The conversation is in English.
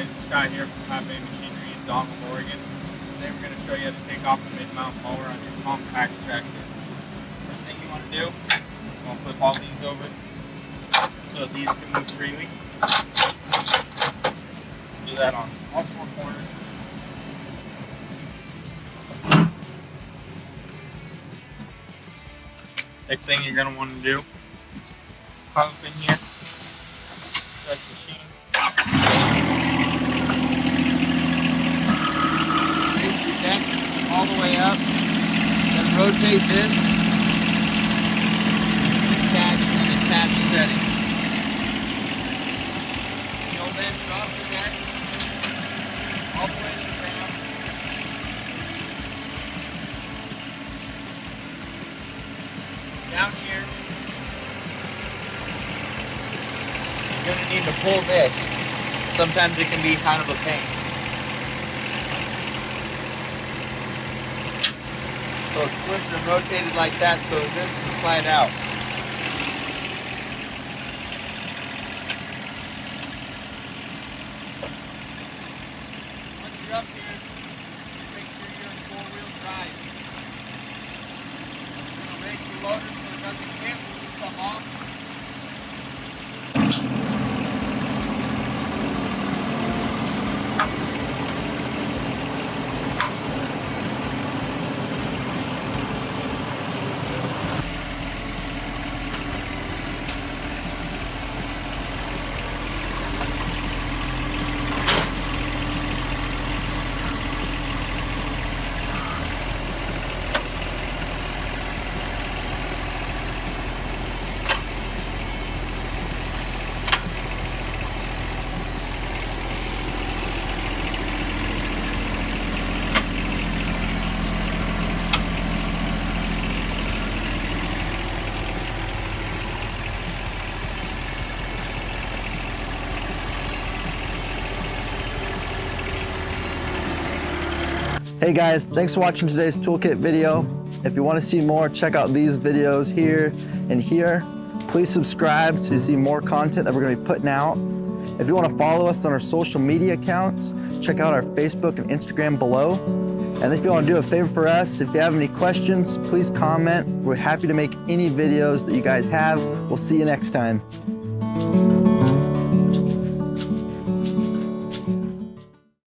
guys, Scott here from Papé Machinery in Donald, Oregon. Today we're going to show you how to take off a mid-mount mower on your compact tractor. First thing you want to do, you want to flip all these over so that these can move freely. Do that on all four corners. Next thing you're going to want to do, pop up in here, start the machine. Raise your deck all the way up, then rotate this, detach and attach setting. You'll then drop the deck all the way to the ground. Down here, you're going to need to pull this. Sometimes it can be kind of a pain. So it's flipped and rotated like that so this can slide out. Once you're up here, make sure you're in four-wheel drive. You're going to raise the loader so it doesn't hit when you come off. Hey guys, thanks for watching today's toolkit video. If you want to see more, check out these videos here and here. Please subscribe so you see more content that we're going to be putting out. If you want to follow us on our social media accounts, check out our Facebook and Instagram below. And if you want to do a favor for us, if you have any questions, please comment. We're happy to make any videos that you guys have. We'll see you next time.